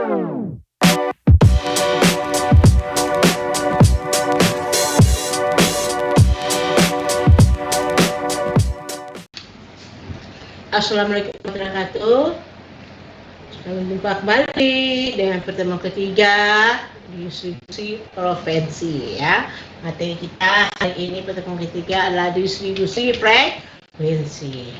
Assalamualaikum warahmatullahi wabarakatuh. Selamat jumpa kembali dengan pertemuan ketiga distribusi provinsi ya. Materi kita hari ini pertemuan ketiga adalah distribusi frekuensi.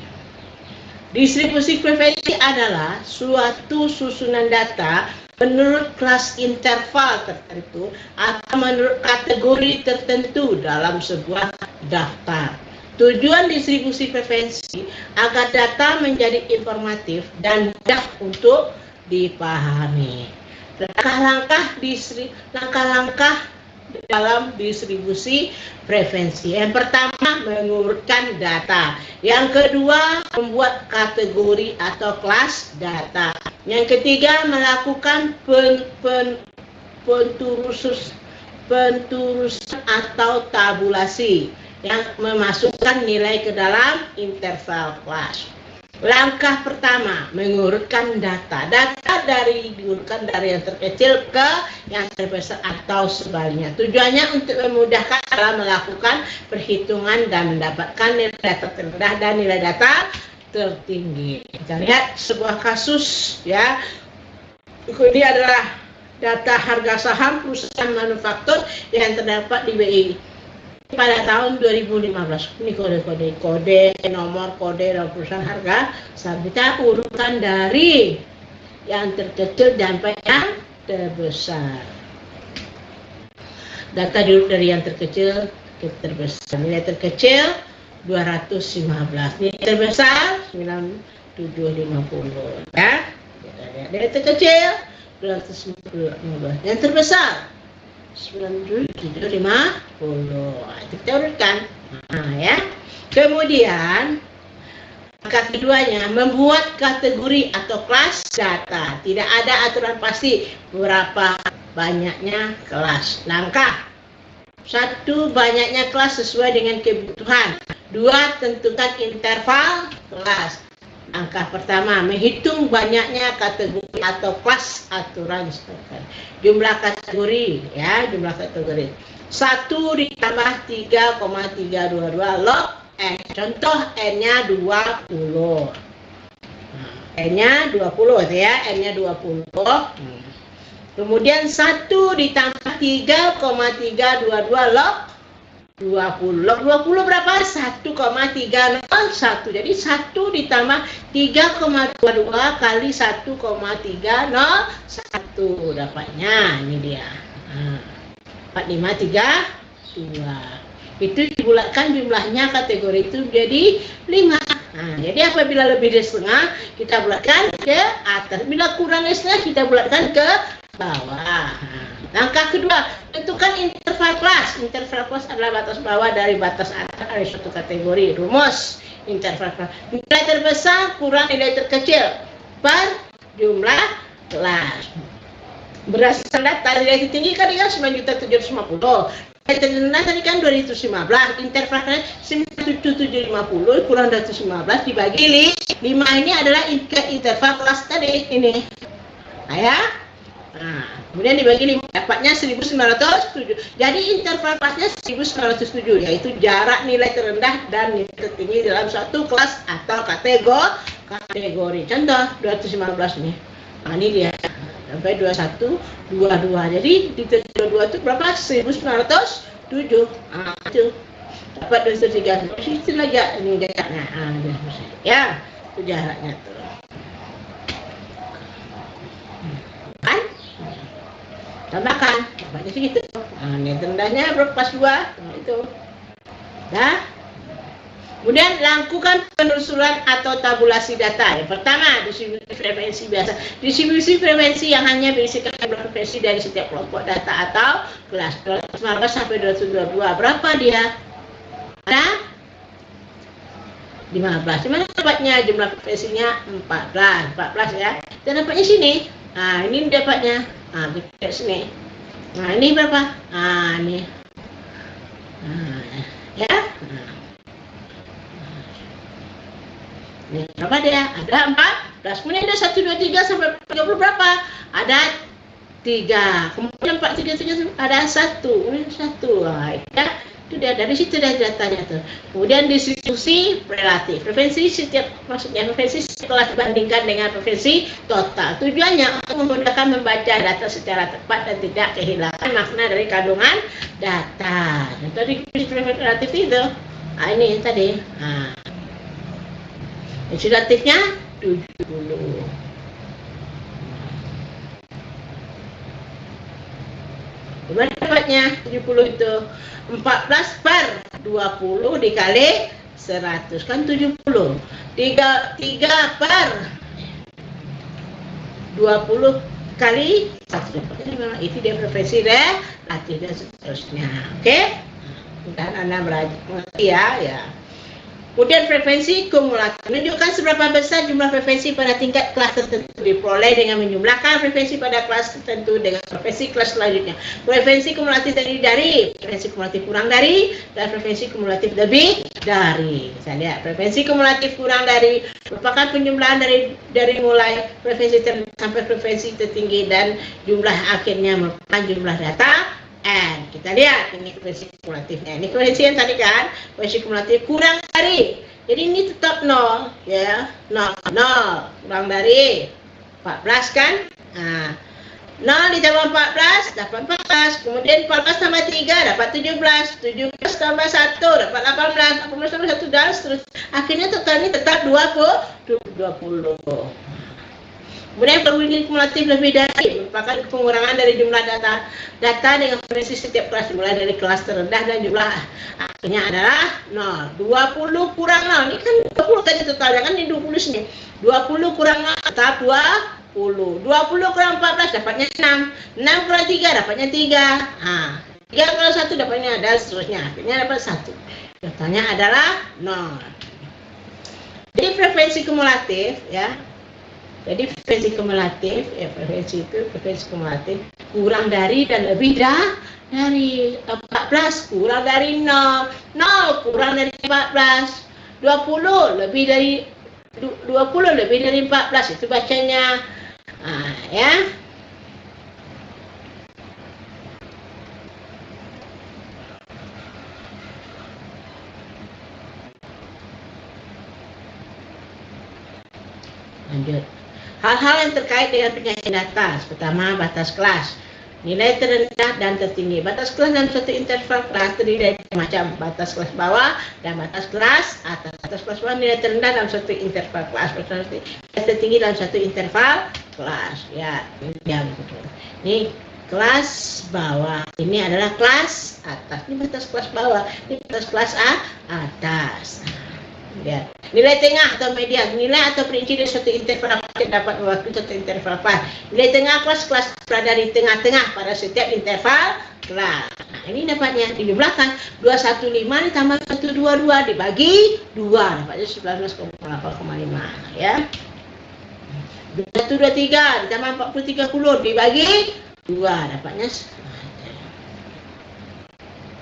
Distribusi frekuensi adalah suatu susunan data menurut kelas interval tertentu atau menurut kategori tertentu dalam sebuah daftar. Tujuan distribusi frekuensi agar data menjadi informatif dan mudah untuk dipahami. Langkah-langkah dalam distribusi frekuensi. Yang pertama, mengurutkan data. Yang kedua, membuat kategori atau kelas data. Yang ketiga, melakukan penturusan atau tabulasi yang memasukkan nilai ke dalam interval kelas. Langkah pertama, mengurutkan data. Data diurutkan dari yang terkecil ke yang terbesar atau sebaliknya. Tujuannya untuk memudahkan dalam melakukan perhitungan dan mendapatkan nilai data terendah dan nilai data tertinggi. Kita lihat sebuah kasus ya. Ini adalah data harga saham perusahaan manufaktur yang terdapat di BI pada tahun 2015. Ini kode nomor kode dan perusahaan harga saham. Kita urutkan dari yang terkecil sampai yang terbesar. Data diurut dari yang terkecil ke terbesar. Nilai terkecil 215, nilai terbesar 9750 ya. Nilai terkecil 215, yang terbesar 9750. Itu kita urutkan. Ya. Kemudian langkah keduanya, membuat kategori atau kelas data. Tidak ada aturan pasti berapa banyaknya kelas. Langkah 1, banyaknya kelas sesuai dengan kebutuhan. 2, tentukan interval kelas. Langkah pertama, menghitung banyaknya kategori atau kelas aturan standar. Jumlah kategori ya, jumlah kategori. 1 ditambah 3,322 log N. Contoh N-nya 20. N-nya 20 ya, N-nya 20. Kemudian 1 ditambah 3,322 log 20. Log 20 berapa? 1,301. Jadi 1 ditambah 3,22 kali 1,301 dapatnya. Ini dia. 4532. Itu dibulatkan jumlahnya kategori itu jadi 5. Jadi apabila lebih dari setengah kita bulatkan ke atas. Bila kurang dari setengah kita bulatkan ke bawah. Langkah kedua, tentukan interval kelas. Interval kelas adalah batas bawah dari batas atas dari suatu kategori. Rumus interval kelas. Nilai terbesar kurang nilai terkecil per jumlah kelas. Berdasarkan data nilai tertinggi kan 9.750. Nilai terendah tadi kan 215. Interval kelas 9.750 kurang 215 dibagi 5 ini adalah interval kelas tadi ini. Ya. Kemudian dibagi 5 dapatnya 1907. Jadi interval kelasnya 1907, yaitu jarak nilai terendah dan nilai tertinggi dalam suatu kelas atau kategori. Contoh 215 nih. Ini dia sampai 21, 22. Jadi di 22 itu berapa? 1907. Itu dapat 203. Itu lagi ini jaraknya. Ya, itu jaraknya tuh. Kan? Tambahkan, dapatnya segitu. Nilai terendahnya berapa? Pas 2. Itu. Dah. Kemudian lakukan penelusuran atau tabulasi data. Yang pertama, distribusi frekuensi biasa. Distribusi frekuensi yang hanya berisikan jumlah frekuensi dari setiap kelompok data atau kelas. 215 sampai 222. Berapa dia? Ada 15. Dimana dapatnya jumlah frekuensinya 14. 14 ya. Dan dapatnya sini. Ini dapatnya. Kita sini. Ini berapa? Ini. Ya. Ini berapa dia? Ada 4. 14. Kemudian ada 1, 2, 3 sampai 30 berapa? Ada 3. Kemudian 4, 3, 3 ada 1. Kemudian 1. Ya. Itu dia, dari situ dah datanya tuh. Kemudian distribusi relatif. Frekuensi setiap, maksudnya frekuensi setelah dibandingkan dengan frekuensi total. Tujuannya untuk memudahkan membaca data secara tepat dan tidak kehilangan makna dari kandungan data. Dan tadi frekuensi relatif itu, ini yang tadi. Relatifnya 70. Gimana dapatnya 70 itu? 14 per 20 dikali 100 kan 70. 3 per 20 kali 100. Memang itu dia frekuensi relatif dan seterusnya. Oke? Dan Anda mengerti ya. Kemudian frekuensi kumulatif menunjukkan seberapa besar jumlah frekuensi pada tingkat kelas tertentu diperoleh dengan menjumlahkan frekuensi pada kelas tertentu dengan frekuensi kelas selanjutnya. Frekuensi kumulatif terdiri dari frekuensi kumulatif kurang dari dan frekuensi kumulatif lebih dari. Kita lihat frekuensi kumulatif kurang dari merupakan penjumlahan dari mulai frekuensi terendah sampai frekuensi tertinggi dan jumlah akhirnya merupakan jumlah data N. Kita lihat ini frekuensi kumulatifnya. Ini frekuensi yang tadi kan, frekuensi kumulatif kurang dari. Jadi ini tetap 0 ya. 0 kurang dari 14 kan? 0 ditambah 14 dapat 14. Kemudian 14 tambah 3 dapat 17. 17 tambah 1 dapat 18. 18 tambah 1 dan seterusnya. Akhirnya total ini tetap 20. Kemudian frekuensi kumulatif lebih dari merupakan pengurangan dari jumlah data dengan frekuensi setiap kelas dimulai dari kelas terendah dan jumlah akhirnya adalah 0. 20 kurang 0. Ini kan 20 tadi totalnya kan ini 20 sini. 20 kurang 0 tetap 20. 20 kurang 14 dapatnya 6. 6 kurang 3 dapatnya 3. 3 kurang 1 dapatnya dan seterusnya. Akhirnya dapat 1. Totalnya adalah 0. Jadi frekuensi kumulatif ya. Jadi frekuensi kumulatif, frekuensi kumulatif kurang dari dan lebih dari 14, kurang dari 0, 0 kurang dari 14, 20 lebih dari 14 itu bacanya, ya. Lanjut. Hal-hal yang terkait dengan penyajian data. Pertama, batas kelas. Nilai terendah dan tertinggi. Batas kelas dalam suatu interval kelas terdiri dari macam batas kelas bawah dan batas kelas atas. Batas kelas bawah nilai terendah dalam suatu interval kelas. Nilai tertinggi dalam suatu interval kelas. Ya, ini kelas bawah. Ini adalah kelas atas. Ini batas kelas bawah. Ini batas kelas atas. Ya. Nilai tengah atau median, nilai atau perincian dari suatu interval yang dapat mewakili suatu interval kelas. Nilai tengah kelas berada di tengah-tengah pada setiap interval kelas. Nah, ini dapatnya dijumlahkan 215 ditambah 122 dibagi 2 dapatnya 19,8,5 ya. 123 ditambah 40 dibagi 2 dapatnya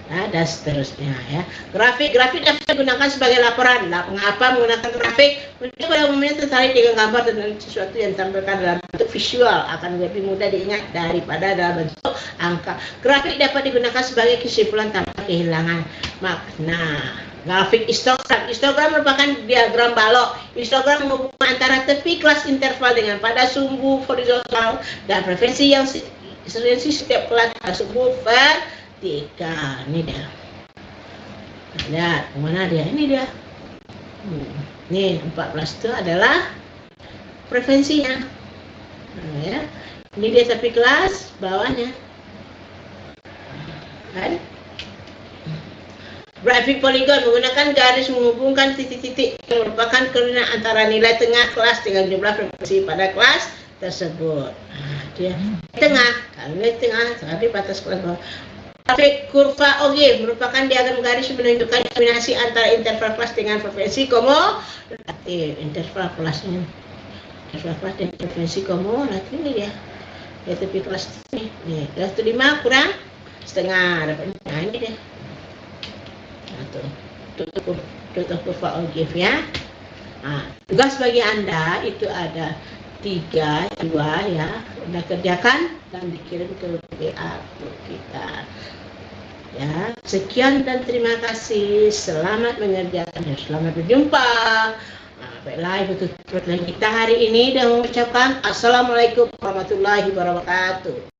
dan seterusnya ya. Grafik dapat digunakan sebagai laporan. Mengapa menggunakan grafik? Mereka pada umumnya tertarik dengan gambar dan sesuatu yang ditampilkan dalam bentuk visual akan lebih mudah diingat daripada dalam bentuk angka. Grafik dapat digunakan sebagai kesimpulan tanpa kehilangan makna. Grafik histogram merupakan diagram balok. Histogram menghubungkan antara tepi kelas interval dengan pada sumbu horizontal dan frekuensi yang setiap kelas pada sumbu vertikal. Ini dia. Lihat, kemana dia? Ini dia. Nih, 14 itu adalah frekuensinya. Ya. Ini dia tepi kelas, bawahnya. Kan? Grafik poligon menggunakan garis menghubungkan titik-titik yang merupakan koordinat antara nilai tengah kelas dengan jumlah frekuensi pada kelas tersebut. Dia tengah, kalau nilai tengah, tadi batas kelas bawah. Grafik kurva OG merupakan diagram garis menunjukkan kombinasi antara interval kelas dengan frekuensi kumulatif. Interval kelasnya, interval kelas dan frekuensi kumulatif ini dia. Ya tepi kelas ini. Nih, kelas 5 kurang setengah dapatnya. Nah, ini dia. Nah, tuh kurva OG ya. Nah, tugas bagi Anda itu ada 3, 2 ya. Anda kerjakan dan dikirim ke WA kita. Ya, sekian dan terima kasih. Selamat mengerjakan dan selamat berjumpa. Nah, baiklah, betul kita hari ini dan mengucapkan Assalamualaikum warahmatullahi wabarakatuh.